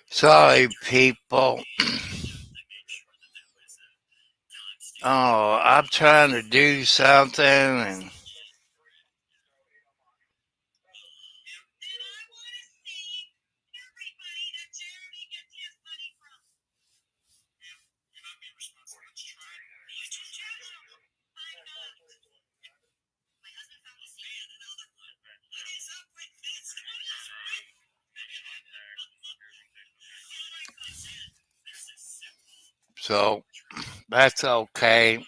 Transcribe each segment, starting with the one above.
Sorry, people. Oh, I'm trying to do something and so that's okay.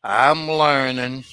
I'm learning.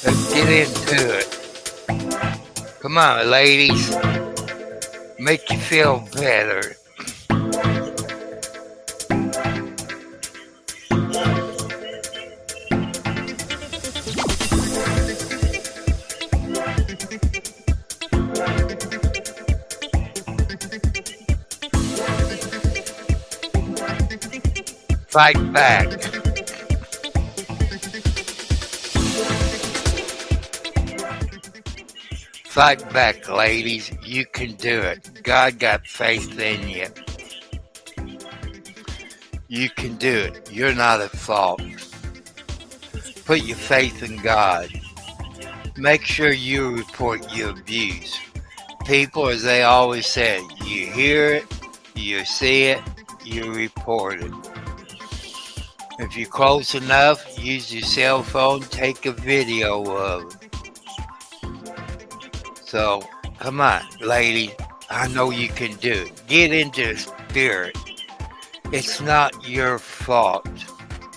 Let's get into it. Come on, ladies. Make you feel better. Fight back. Fight back, ladies. You can do it. God got faith in you. You can do it. You're not at fault. Put your faith in God. Make sure you report your abuse. People, as they always say, you hear it, you see it, you report it. If you're close enough, use your cell phone, take a video of it. So, come on, lady. I know you can do it. Get into the spirit. It's not your fault.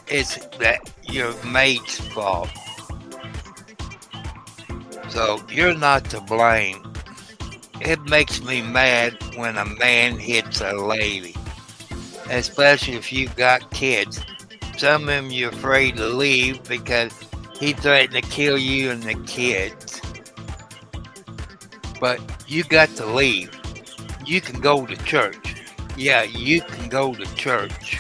It's that your mate's fault. So, you're not to blame. It makes me mad when a man hits a lady, especially if you've got kids. Some of them you're afraid to leave because he threatened to kill you and the kids. But you got to leave. You can go to church. Yeah, you can go to church.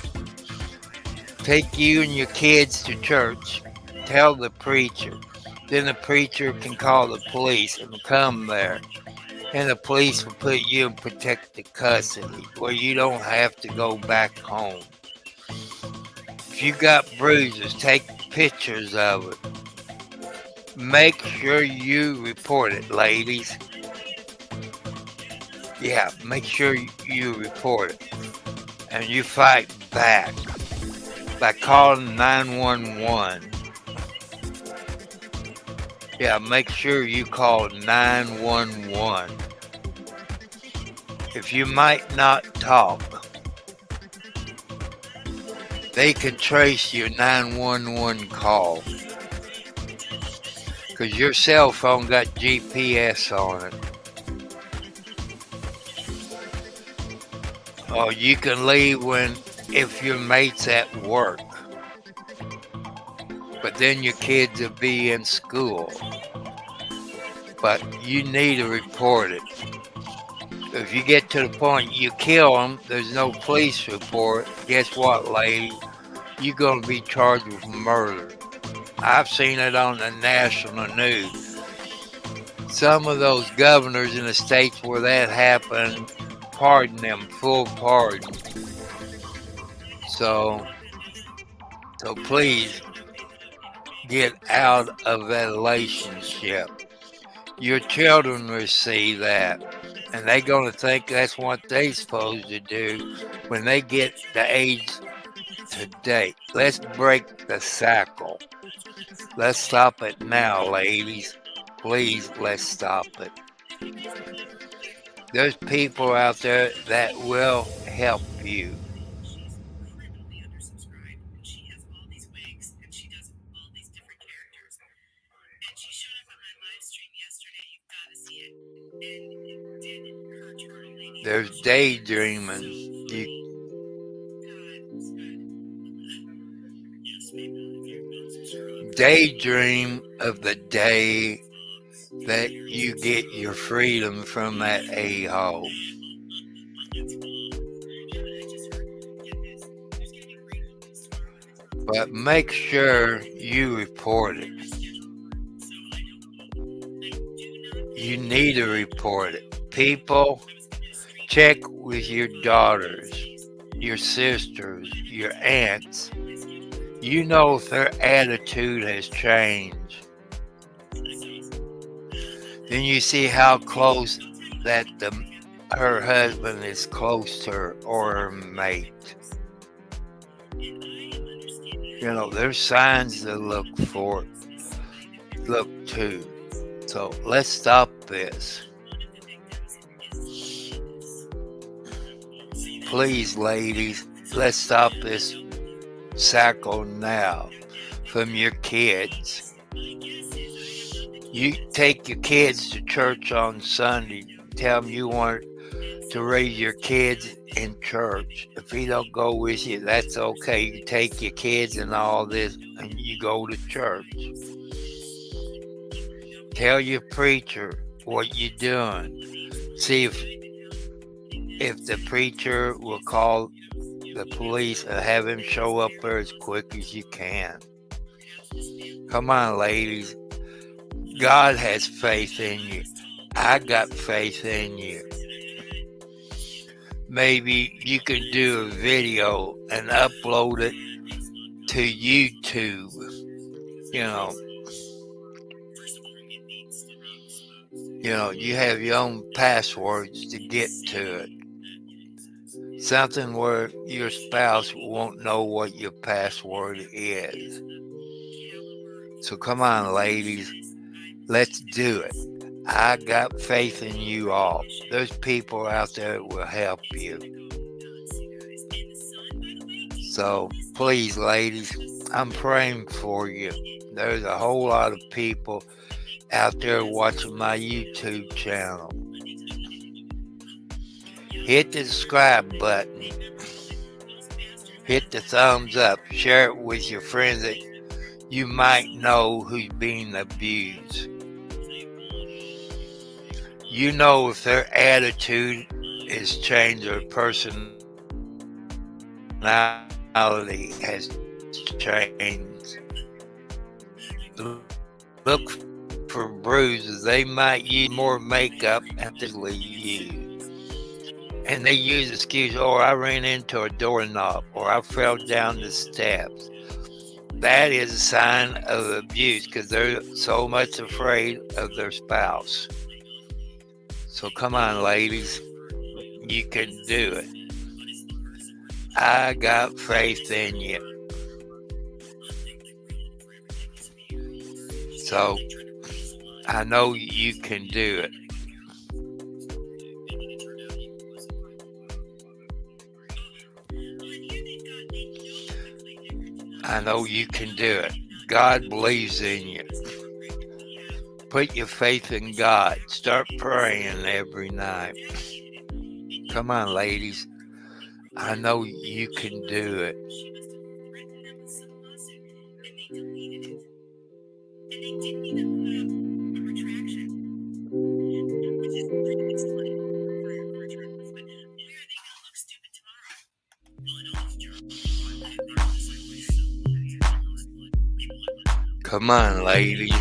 Take you and your kids to church. Tell the preacher. Then the preacher can call the police and come there. And the police will put you in protective custody where you don't have to go back home. If you got bruises, take pictures of it. Make sure you report it, ladies. Yeah, make sure you report it. And you fight back by calling 911. Yeah, make sure you call 911. If you might not talk, they can trace your 911 call. Because your cell phone got GPS on it. Or you can leave if your mate's at work. But then your kids will be in school. But you need to report it. If you get to the point you kill them, there's no police report. Guess what, lady? You're going to be charged with murder. I've seen it on the national news. Some of those governors in the states where that happened, pardon them, full pardon. So please get out of that relationship. Your children will see that, and they're going to think that's what they supposed to do when they get the age to date. Let's break the cycle. Let's stop it now, ladies. Please, let's stop it. There's people out there that will help you. There's daydreaming. You daydream of the day that you get your freedom from that a-hole. But make sure you report it. You need to report it. People, check with your daughters, your sisters, your aunts. You know if their attitude has changed. Then you see how close that her husband is close to her or her mate. You know, there's signs to look to. So let's stop this. Please, ladies, let's stop this cycle now from your kids. You take your kids to church on Sunday. Tell them you want to raise your kids in church. If he don't go with you, that's okay. You take your kids and all this and you go to church. Tell your preacher what you're doing. See if the preacher will call the police and have him show up there as quick as you can. Come on, ladies. God has faith in you. I got faith in you. Maybe you can do a video and upload it to YouTube. You have your own passwords to get to it. Something where your spouse won't know what your password is. So come on, ladies. Let's do it. I got faith in you all. There's people out there that will help you. So please, ladies, I'm praying for you. There's a whole lot of people out there watching my YouTube channel. Hit the subscribe button. Hit the thumbs up. Share it with your friends that you might know who's being abused. You know if their attitude is changed or personality has changed. Look for bruises. They might use more makeup than they use. And they use the excuse, I ran into a doorknob or I fell down the steps. That is a sign of abuse because they're so much afraid of their spouse. So come on, ladies. You can do it. I got faith in you. So I know you can do it. I know you can do it. God believes in you. Put your faith in God. Start praying every night. Come on, ladies. I know you can do it. Come on, ladies.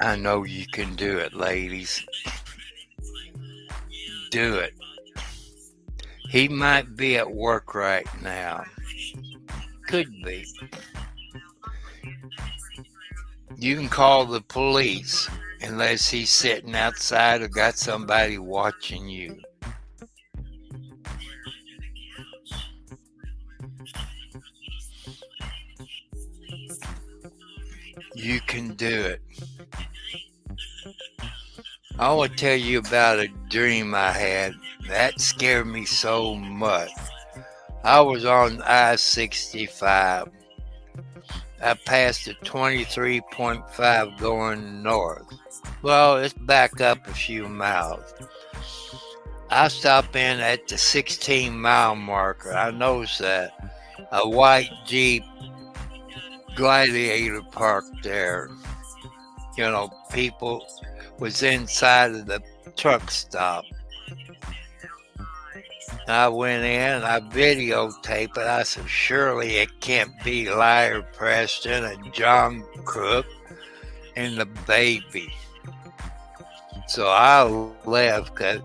I know you can do it, ladies. Do it. He might be at work right now. could be. You can call the police unless he's sitting outside or got somebody watching you. You can do it. I want to tell you about a dream I had. That scared me so much. I was on I 65. I passed the 23.5 going north. Well, let's back up a few miles. I stopped in at the 16-mile marker. I noticed that a white Jeep Gladiator parked there. People was inside of the truck stop. I went in, I videotaped it. I said, surely it can't be Liar Preston and John Crook and the baby. So I left because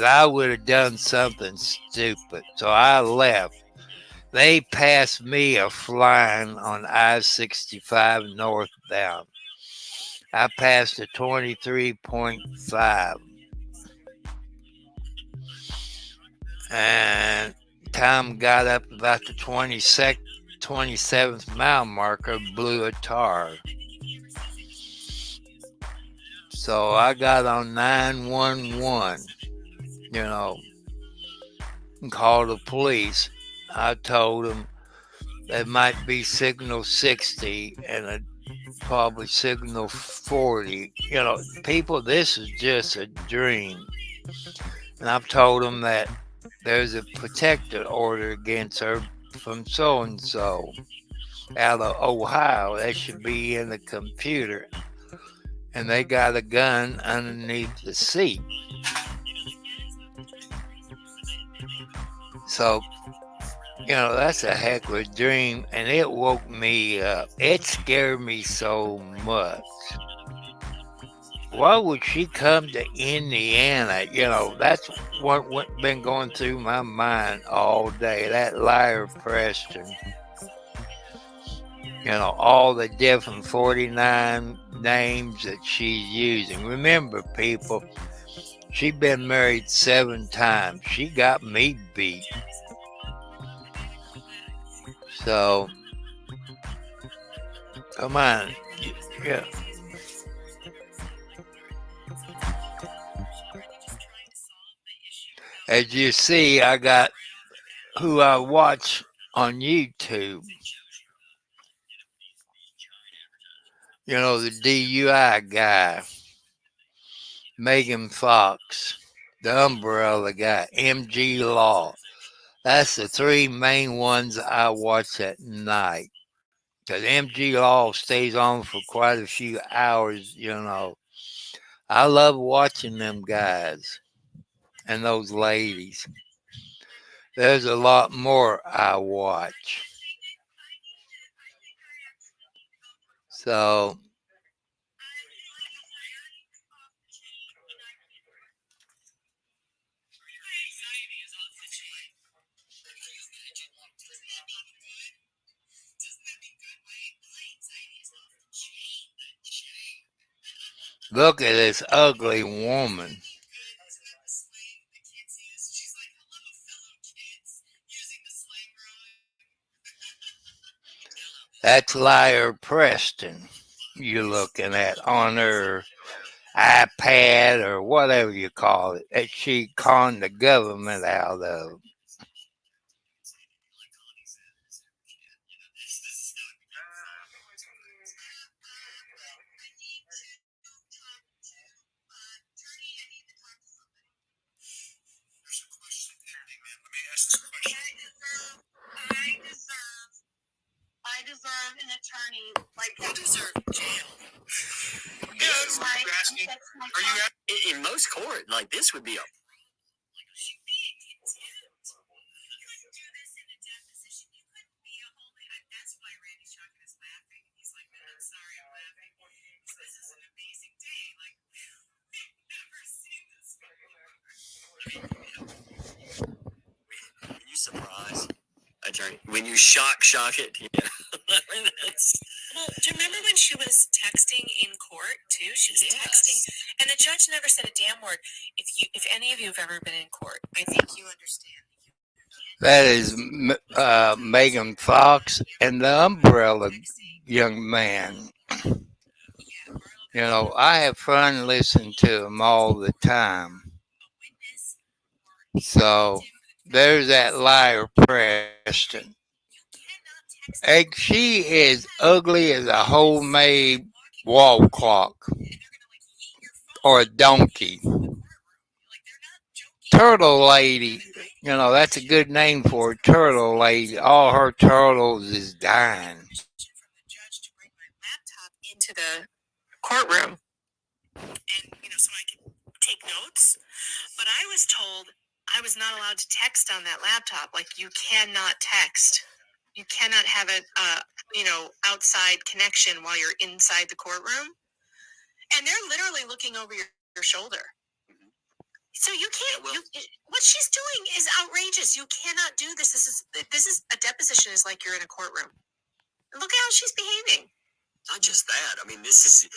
I would have done something stupid. So I left. They passed me a flying on I 65 northbound. I passed the 23.5. And Tom got up about the 27th mile marker, blew a tar. So I got on 911, and called the police. I told them it might be signal 60 and probably signal 40. People, this is just a dream. And I've told them that there's a protective order against her from so and so out of Ohio. That should be in the computer. And they got a gun underneath the seat. So, that's a heck of a dream. And it woke me up. It scared me so much. Why would she come to Indiana? That's what been going through my mind all day. That Liar Preston. All the different 49 names that she's using. Remember, people, she's been married 7 times. She got me beat. So, come on. Yeah. As you see, I got who I watch on YouTube. The DUI guy, Megan Fox, the Umbrella guy, MG Law. That's the 3 main ones I watch at night. Because MG Law stays on for quite a few hours, I love watching them guys and those ladies. There's a lot more I watch. So, look at this ugly woman. That's Liar Preston you're looking at on her iPad or whatever you call it that she conned the government out of. I deserve an attorney. You deserve jail. Yes, you're asking. Are you in most court? This would be a. Are you surprised? Attorney attorney. When you shock it, yeah. Well, do you remember when she was texting in court too? She was texting, and the judge never said a damn word. If any of you have ever been in court, I think you understand. That is Megan Fox and the Umbrella Young Man. You know, I have fun listening to them all the time. So there's that liar Preston. She is ugly as a homemade wall clock or a donkey. Turtle Lady. You know, that's a good name for a turtle lady. All her turtles is dying. Into the courtroom, and so I could take notes. But I was told I was not allowed to text on that laptop. Like, you cannot text. You cannot have a outside connection while you're inside the courtroom. And they're literally looking over your shoulder. So you can't. What she's doing is outrageous. You cannot do this. This is a deposition. Is like you're in a courtroom. Look at how she's behaving. Not just that. I mean, this is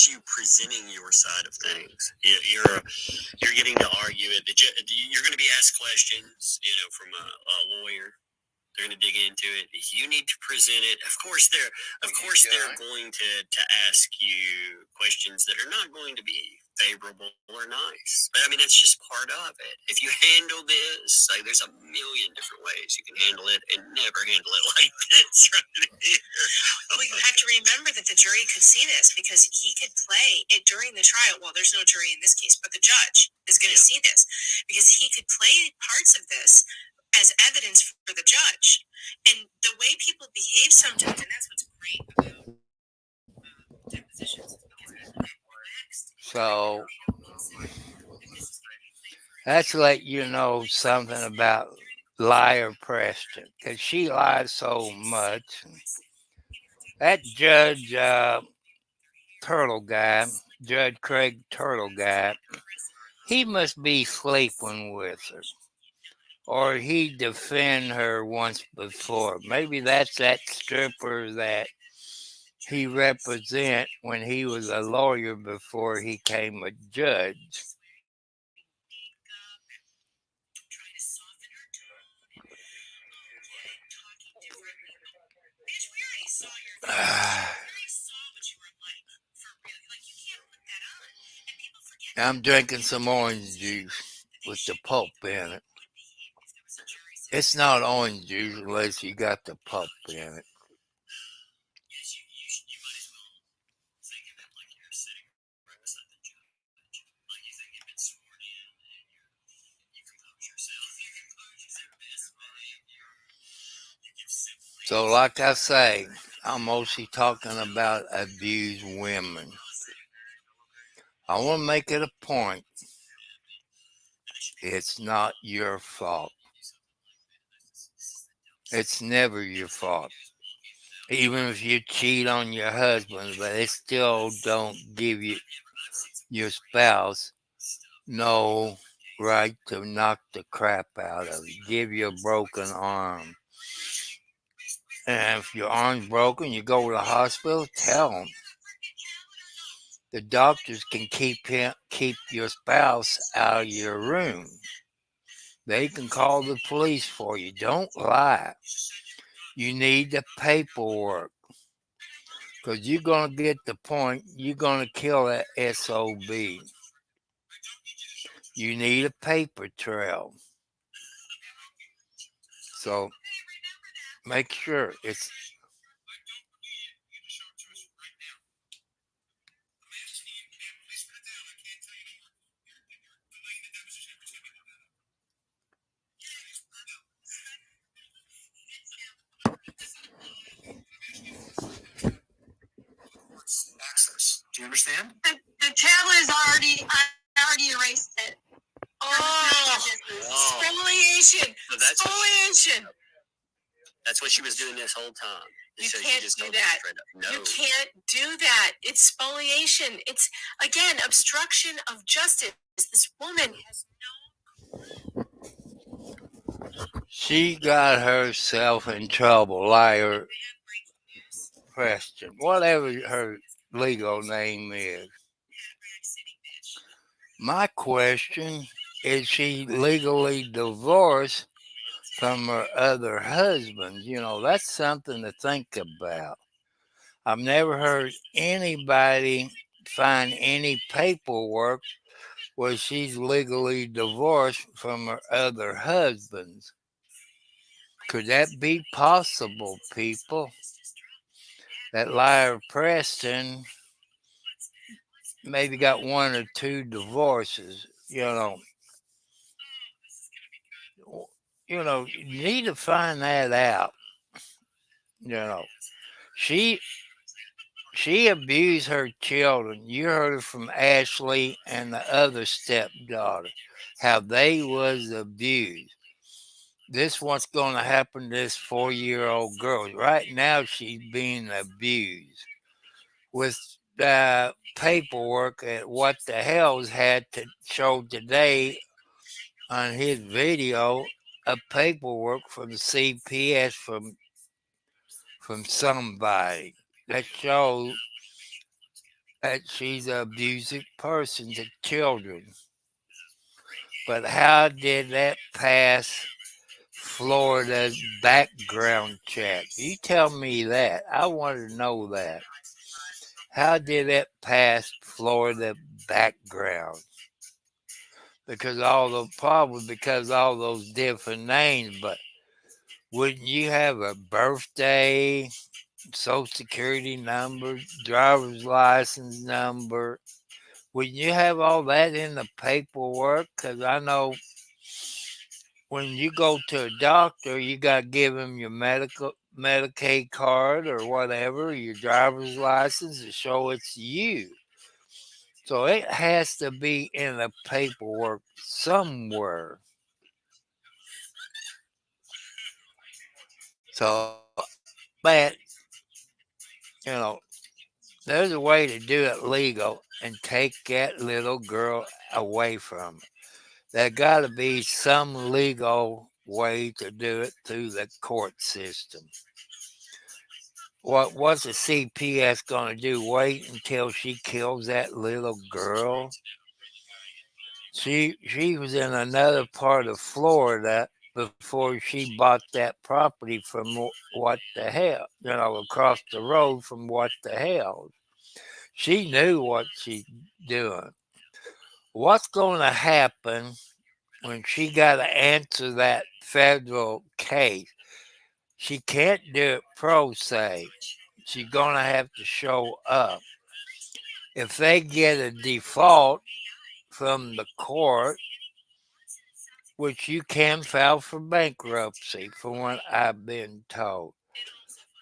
you presenting your side of things. You're getting to argue it. You're going to be asked questions, from a lawyer. They're going to dig into it. You need to present it. Of course, they're going to ask you questions that are not going to be favorable or nice. But I mean, that's just part of it. If you handle this, there's a million different ways you can handle it, and never handle it like this right here. Well, you have to remember that the jury could see this, because he could play it during the trial. Well, there's no jury in this case, but the judge is going to see this, because he could play parts of this as evidence for the judge. And the way people behave sometimes, and that's what's great about depositions. So that's let you know something about liar Preston, because she lies so much. That Judge Turtle guy, Judge Craig Turtle guy, he must be sleeping with her. Or he defended her once before. Maybe that's that stripper that he represented when he was a lawyer before he came a judge. I'm drinking some orange juice with the pulp in it. It's not orange juice unless you got the pulp in it. So like I say, I'm mostly talking about abused women. I want to make it a point. It's not your fault. It's never your fault. Even if you cheat on your husband, but it still don't give you your spouse no right to knock the crap out of you. Give you a broken arm. And if your arm's broken, you go to the hospital, tell them. The doctors can keep your spouse out of your room. They can call the police for you. Don't lie. You need the paperwork. Because you're going to get the point. You're going to kill that SOB. You need a paper trail. So make sure it's... Access. Do you understand? The tablet is I already erased it. Spoliation. Spoliation. That's what she was doing this whole time. You can't do that. No. You can't do that. It's spoliation. It's, again, obstruction of justice. This woman has She got herself in trouble, Liar Preston, whatever her legal name is. My question is she legally divorced from her other husbands? That's something to think about. I've never heard anybody find any paperwork where she's legally divorced from her other husbands. Could that be possible, people? That Liar Preston maybe got one or two divorces. You need to find that out. You know, she she abused her children. You heard it from Ashley and the other stepdaughter, how they was abused. This what's going to happen to this 4-year-old girl. Right now, she's being abused with paperwork at what the hell's had to show today on his video of paperwork from CPS from somebody that shows that she's an abusive person to children. But how did that pass Florida's background check? You tell me that. I want to know that. How did it pass Florida background? Because all those different names, but wouldn't you have a birthday, social security number, driver's license number? Wouldn't you have all that in the paperwork? Because I know when you go to a doctor, you got to give them your Medicaid card or whatever, your driver's license to show it's you. So it has to be in the paperwork somewhere. So, but, you know, there's a way to do it legal and take that little girl away from it. There got to be some legal way to do it through the court system. What's the CPS going to do? Wait until she kills that little girl? She was in another part of Florida before she bought that property from What the Hell, across the road from What the Hell. She knew what she's doing. What's going to happen when she got to answer that federal case? She can't do it pro se. She's going to have to show up. If they get a default from the court, which you can file for bankruptcy, from what I've been told.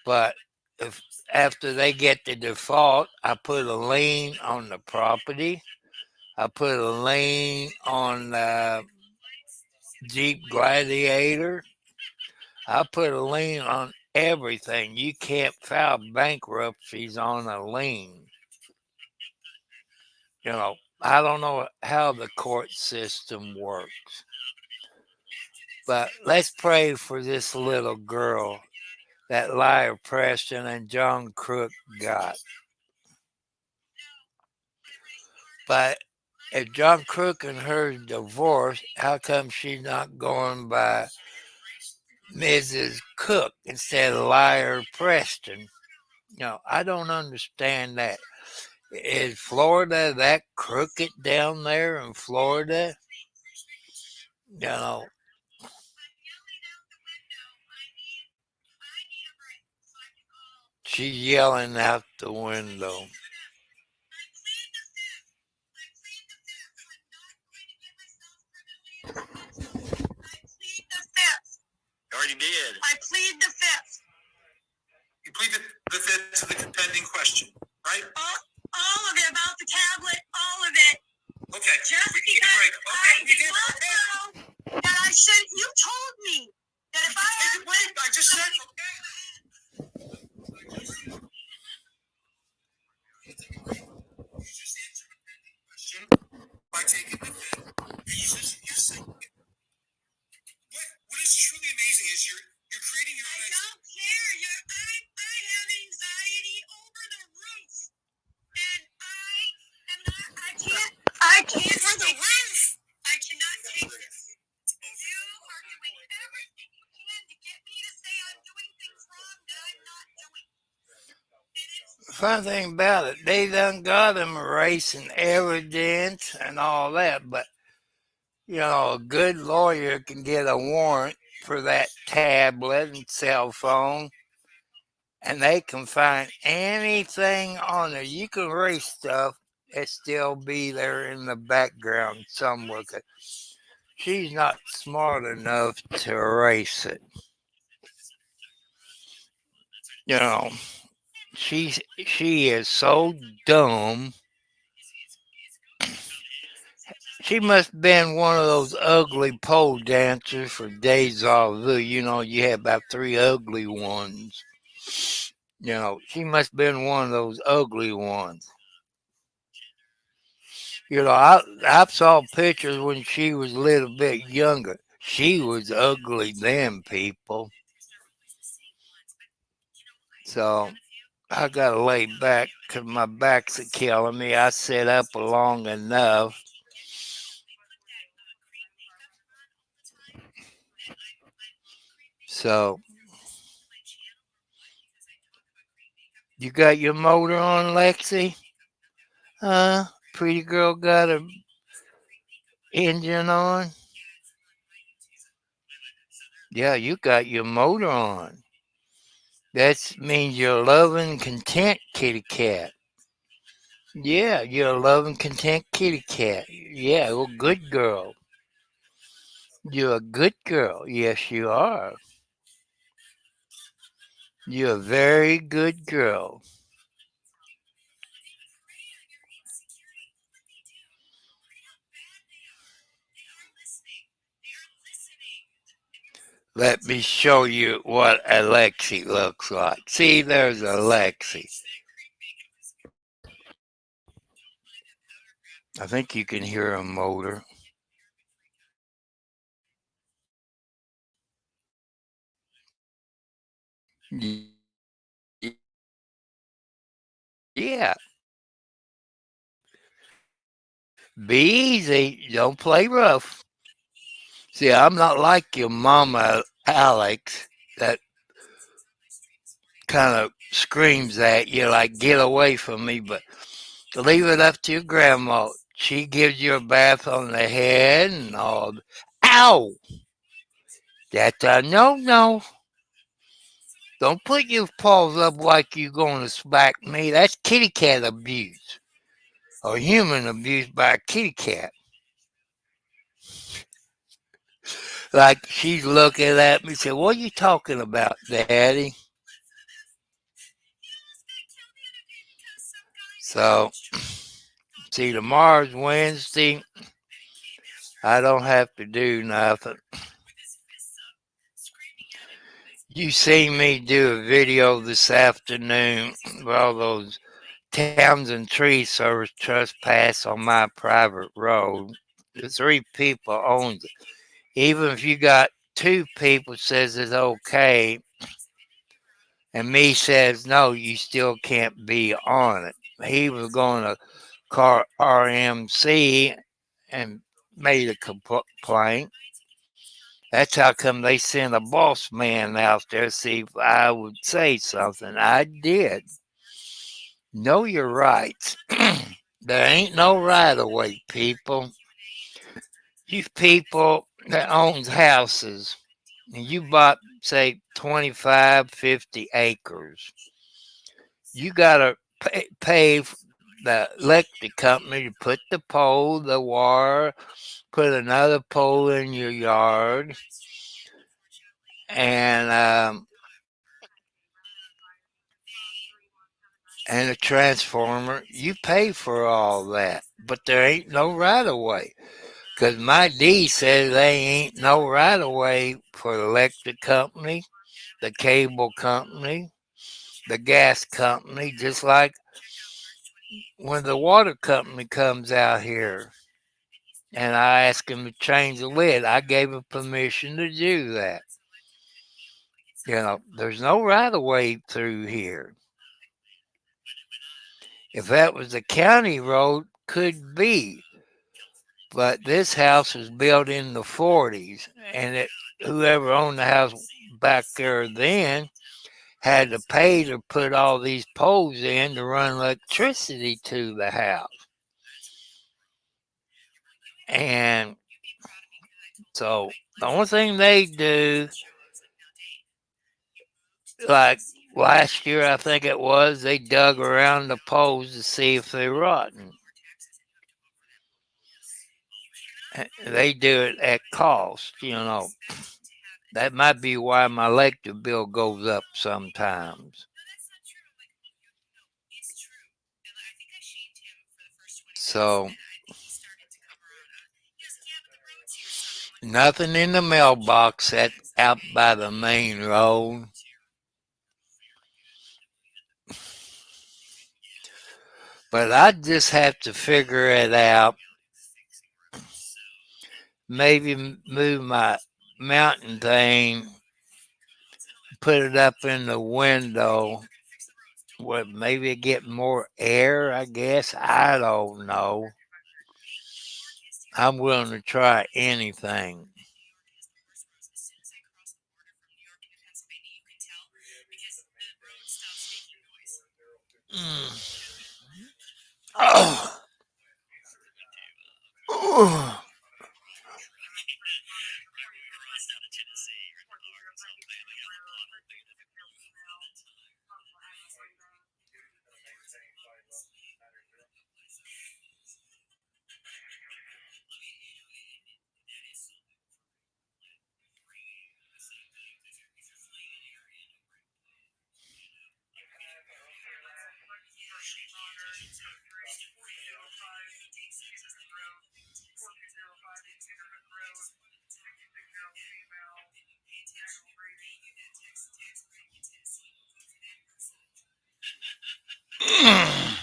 But if after they get the default, I put a lien on the property. I put a lien on Jeep Gladiator. I put a lien on everything. You can't file bankruptcies on a lien. I don't know how the court system works. But let's pray for this little girl that Liar Preston and John Crook got. But if John Crook and her divorced, how come she's not going by Mrs. Cook instead of Liar Preston? I don't understand that. Is Florida that crooked down there in Florida? She's yelling out the window. You already did. I plead the fifth. You plead the fifth to the contending question, right? All of it about the tablet, all of it. Okay. Just we can take a break. Okay, we did. Know that I should. You told me that if I take a break, I just said. Okay. By taking the fifth, you say what is true? Fun thing about it, they done got him erasing evidence and all that, but a good lawyer can get a warrant for that tablet and cell phone, and they can find anything on there. You can erase stuff, it still be there in the background somewhere. 'Cause she's not smart enough to erase it. You know, she is so dumb. She must have been one of those ugly pole dancers for Deja Vu. You had about three ugly ones. She must have been one of those ugly ones. I saw pictures when she was a little bit younger. She was ugly then, people. So I got to lay back because my back's killing me. I sit up long enough. So you got your motor on, Lexi? Pretty girl got her engine on? Yeah, you got your motor on. That means you're a loving, content kitty cat. Yeah, you're a loving, content kitty cat. Yeah, well, good girl. You're a good girl. Yes, you are. You're a very good girl. Let me show you what Alexi looks like. See, there's Alexi. I think you can hear a motor. Yeah. Be easy. Don't play rough. See, I'm not like your mama, Alex, that kind of screams at you like, get away from me, but leave it up to your grandma. She gives you a bath on the head and all. Ow! That's a no. Don't put your paws up like you're going to smack me. That's kitty cat abuse or human abuse by a kitty cat. Like she's looking at me and said, what are you talking about, Daddy? So, see, tomorrow's Wednesday. I don't have to do nothing. You see me do a video this afternoon where all those Townsend Tree Service trespass on my private road. The three people owns it. Even if you got two people says it's okay, and me says no, you still can't be on it. He was going to call RMC and made a complaint. That's how come they sent a boss man out there to see if I would say something. I did. Know your rights. There ain't no right of way, people. You people that owns houses, and you bought, say, 25, 50 acres, you got to pay the electric company to put the pole, the wire, put another pole in your yard, and a transformer. You pay for all that, but there ain't no right of way. Because my deed says they ain't no right of way for the electric company, the cable company, the gas company, just like when the water company comes out here and I asked them to change the lid, I gave them permission to do that. There's no right of way through here. If that was a county road, could be. But this house was built in the 40s, and whoever owned the house back there then had to pay to put all these poles in to run electricity to the house. And so the only thing they do, like last year, I think it was, they dug around the poles to see if they're rotten. They do it at cost, you know. That might be why my electric bill goes up sometimes. So, nothing in the mailbox out by the main road. But I just have to figure it out. Maybe move my mountain thing, put it up in the window where maybe get more air, I guess. I don't know. I'm willing to try anything. Mm. Oh. Ooh. Mm.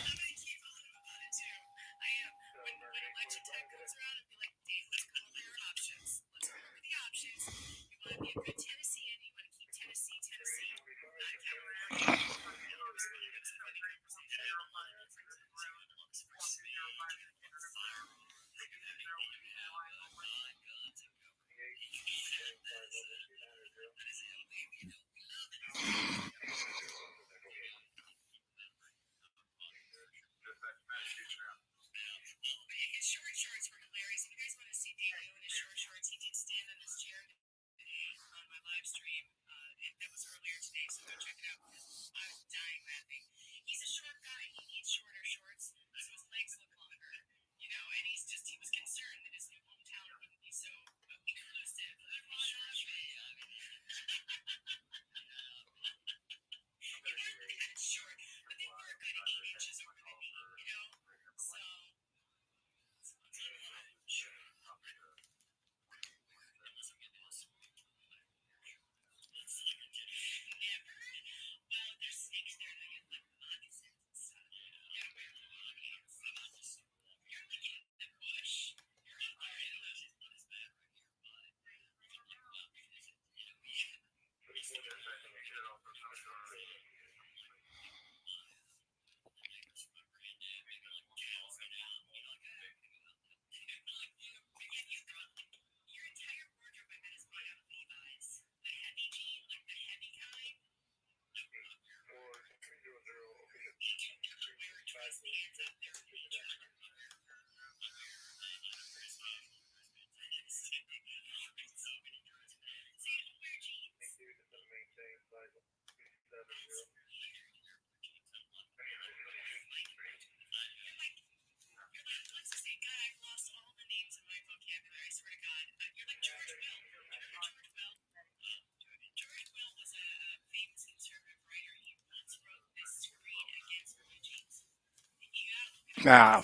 Ah.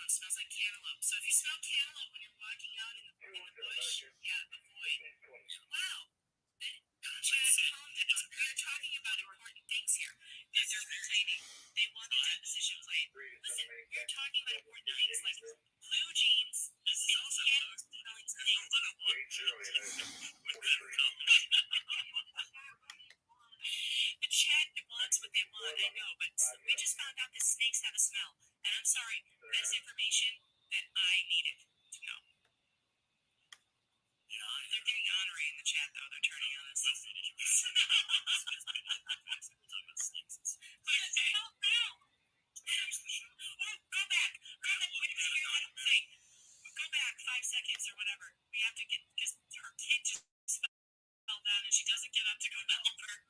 smells like cantaloupe. So if you smell cantaloupe when you're walking out in the bush, yeah, avoid. Wow. Chad, calm down. We are talking about important things here. These are retaining. They want the deposition plate. Listen, we're talking about important things like blue jeans and cantaloupe smelling But Chad wants what they want, I know, but we just found out that snakes have a smell. And I'm sorry, that's information that I needed to know. Yeah, they're getting honorary in the chat, though. They're turning on us. Help now! Oh, go back. Go back. Wait, hear that thing. Go back 5 seconds or whatever. We have to get, because her kid just fell down and she doesn't get up to go help her.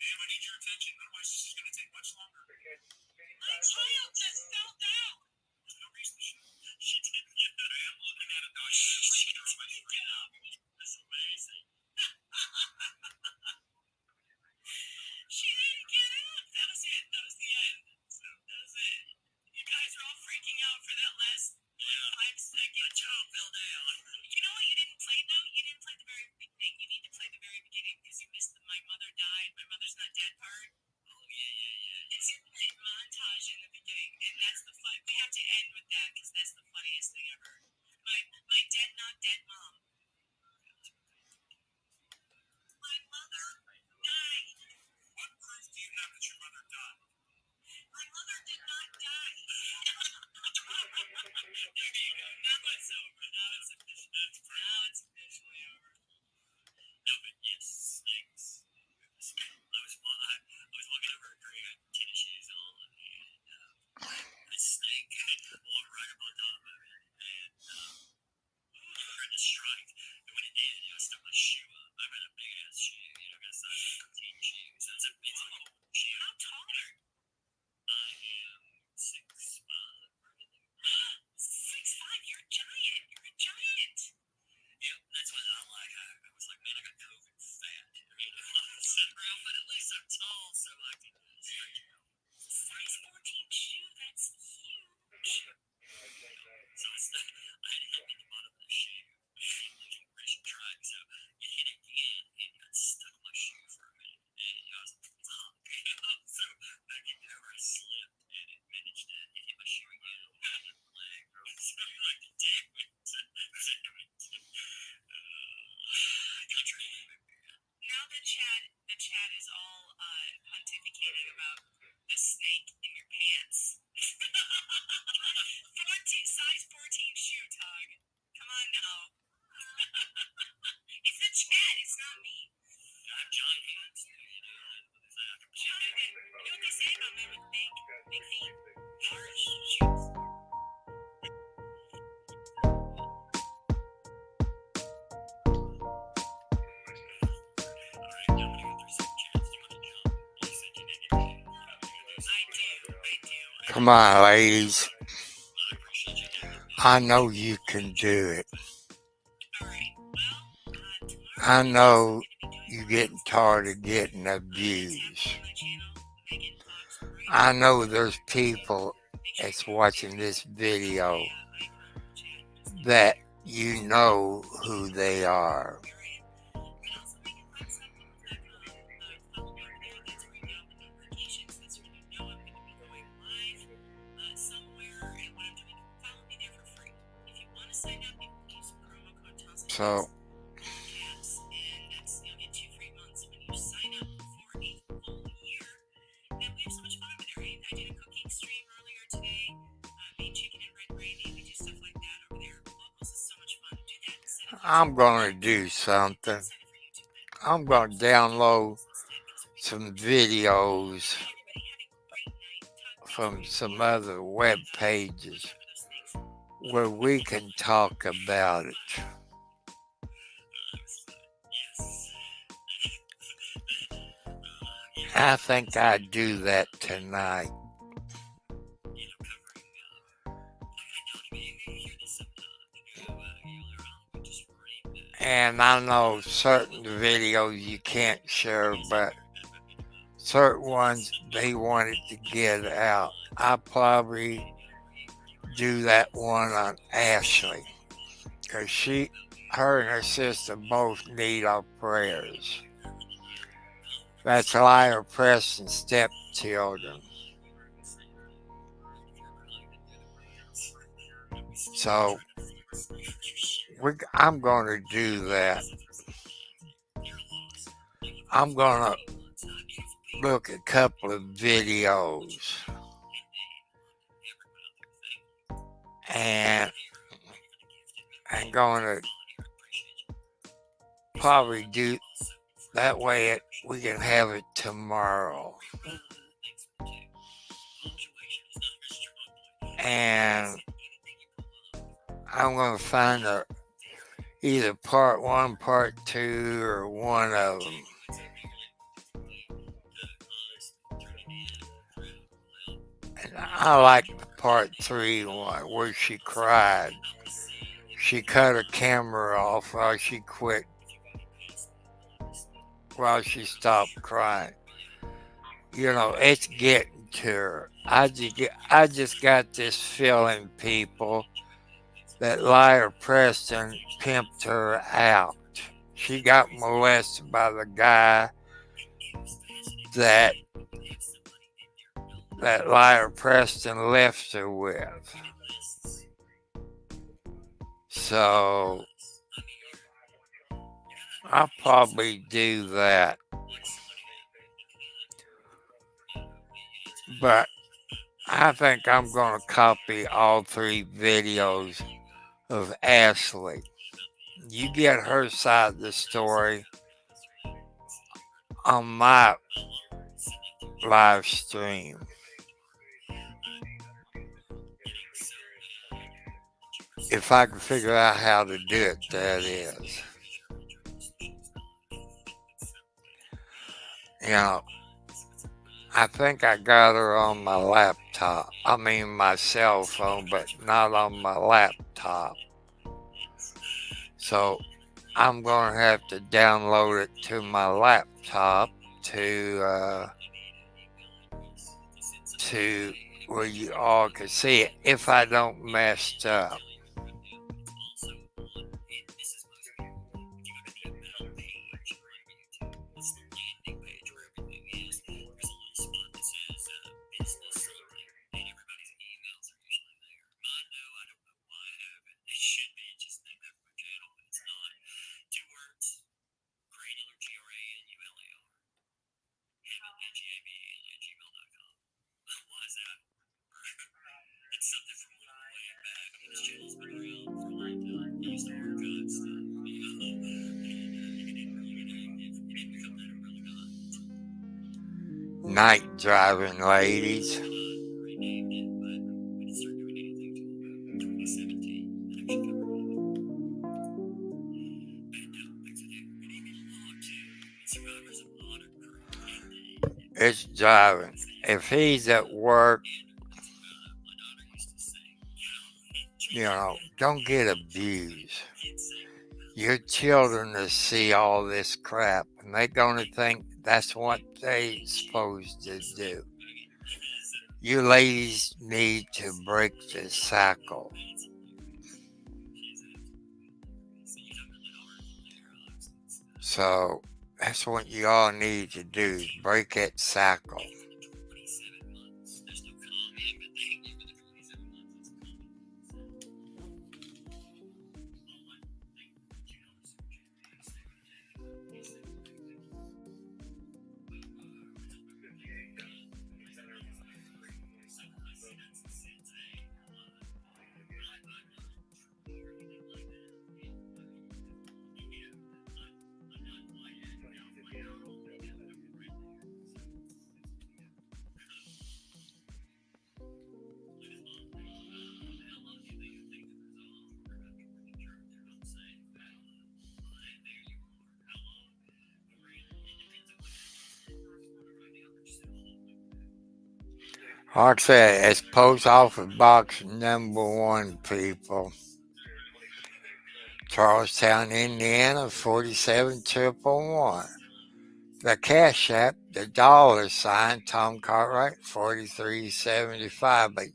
Ma'am, I need your attention. Otherwise, this is going to take much longer. My child just fell down. There's no reason to shoot. She didn't get it. I am looking at it now. She didn't get up. That's amazing. She didn't get up. That was it. That was the end. So that was it. You guys are all freaking out for that last 5 seconds. My child fell down. You know what you didn't play, though? You didn't play the very beginning. You need to play the very beginning because you missed the my mother died, my mother's not dead part. Oh, yeah. It's in the montage in the beginning, and that's the fun. We have to end with that because that's the funniest thing ever. My dead, not dead mom. My mother died. What proof do you have that your mother died? My mother did not die. There you go. Now it's over. Now it's officially over. No, but yes, snakes. I was walking over a creek, I had tennis shoes on, and a snake walked right up on top of it, and tried to strike. And when it did, I stuck my shoe up. I got a big ass shoe, got a size 14 shoe. So it's a cool shoe. How tall are you? I am 6'5". 6'5", you're a giant. You're a giant. Yep, that's what I like. I was like, man, I got COVID fat. I'm sitting around, but at least I'm tall, so I can stretch out. Size 14 shoe, that's huge. So I had to hit me in the bottom of the shoe. Losing track, so it hit it again, and it got stuck in my shoe for a minute. And I was like, fuck. So back in there, I slipped, and it managed to hit my shoe again. And my leg. So you're like, damn it. Now the chat is all pontificating about the snake in your pants. 14, size 14 shoe, Tug. Come on now. It's the chat, it's not me. I have giant hands. Jonathan, you know what they say about men with big feet? Harsh shoes. Come on, ladies. I know you can do it. I know you're getting tired of getting abused. I know there's people that's watching this video that you know who they are. So I'm going to do something. I'm going to download some videos from some other web pages where we can talk about it. I think I'd do that tonight. And I know certain videos you can't share, but certain ones they wanted to get out. I probably do that one on Ashley, because her and her sister both need our prayers. That's Lyra Preston's stepchildren. So I'm going to do that. I'm going to look at a couple of videos and I'm going to probably do that way we can have it tomorrow. And I'm going to find either part 1, part 2, or one of them. And I like the part 3 one where she cried. She cut her camera off while she stopped crying. You know, it's getting to her. I just got this feeling, people, that Lyra Preston pimped her out. She got molested by the guy that Lyra Preston left her with. So I'll probably do that. But I think I'm going to copy all 3 videos of Ashley. You get her side of the story on my live stream. If I can figure out how to do it, that is. You know, I think I got her on my laptop. I mean my cell phone, but not on my laptop. So I'm going to have to download it to my laptop to where you all can see it if I don't mess up. Night driving, ladies. It's driving. If he's at work, you know, don't get abused. Your children will see all this crap and they're going to think that's what they're supposed to do. You ladies need to break this cycle. So that's what you all need to do, is break that cycle. Like I said, it's post office box number 1, people. Charlestown, Indiana, 47111. The Cash App, the $, Tom Cartwright, 4375. But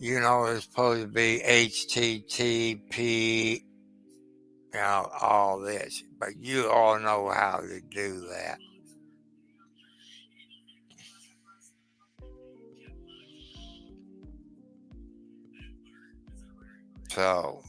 It's supposed to be HTTP, all this, but you all know how to do that. So,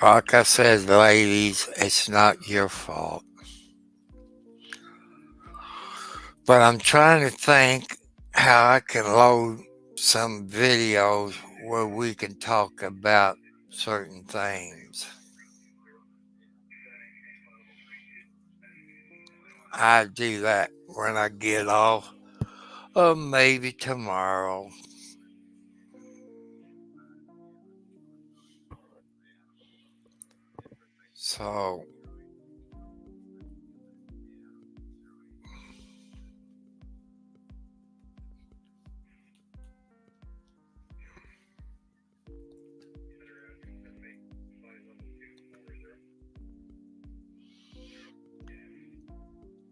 Like I said, ladies, it's not your fault. But I'm trying to think how I can load some videos where we can talk about certain things. I do that when I get off, or maybe tomorrow. So,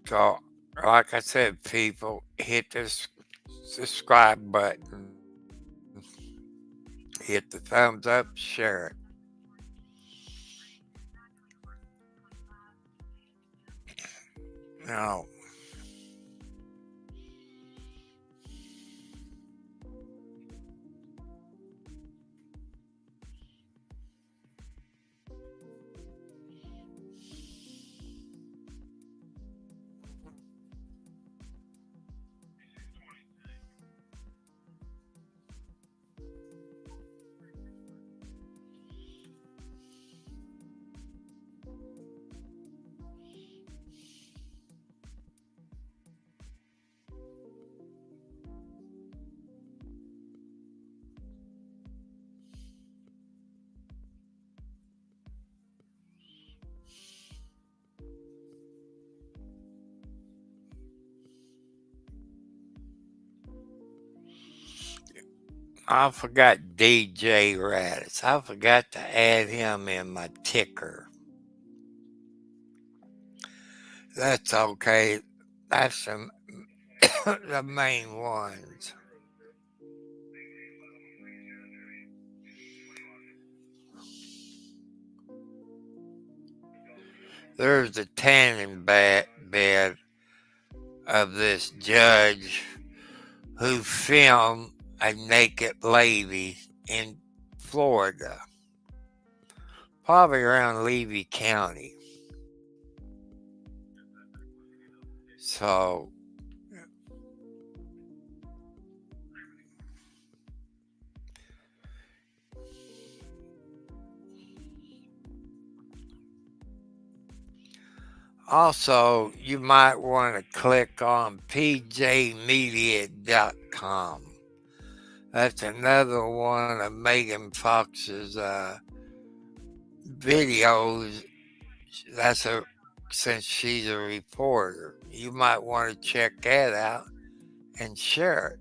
so like I said, people, hit this subscribe button, hit the thumbs up, share it. Now, I forgot DJ Raditz. I forgot to add him in my ticker. That's okay. That's the main ones. There's the tanning bed of this judge who filmed a naked lady in Florida, probably around Levy County. So, also, you might want to click on pjmedia.com. That's another one of Megan Fox's videos. That's a since she's a reporter. You might want to check that out and share it.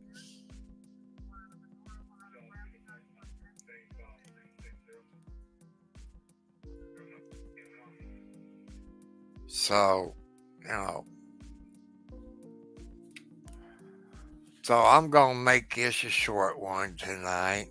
So, you know, so I'm going to make this a short one tonight.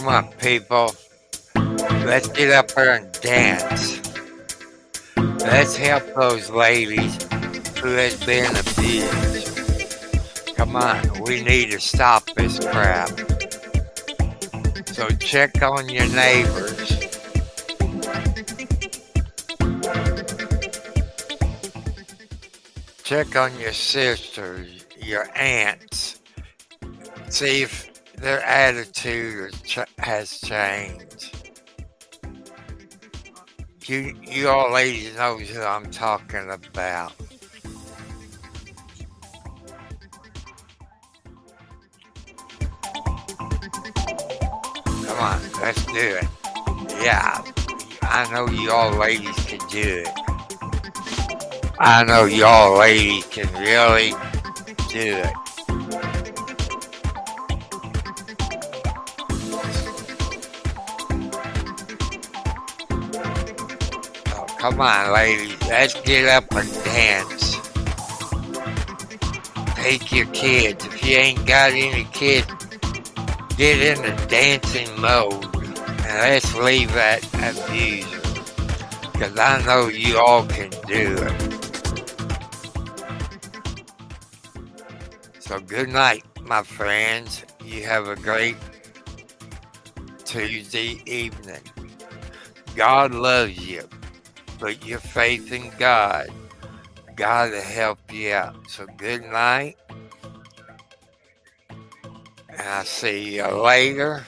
Come on, people. Let's get up there and dance. Let's help those ladies who has been abused. Come on, we need to stop this crap. So check on your neighbors. Check on your sisters, your aunts. See if their attitude has changed. You all ladies know who I'm talking about. Come on, let's do it. Yeah, I know you all ladies can do it. I know y'all ladies can really do it. So come on, ladies, let's get up and dance. Take your kids. If you ain't got any kids, get in the dancing mode and let's leave that abuser. Because I know you all can do it. So good night, my friends. You have a great Tuesday evening. God loves you. Put your faith in God. God will help you out. So good night. And I'll see you later.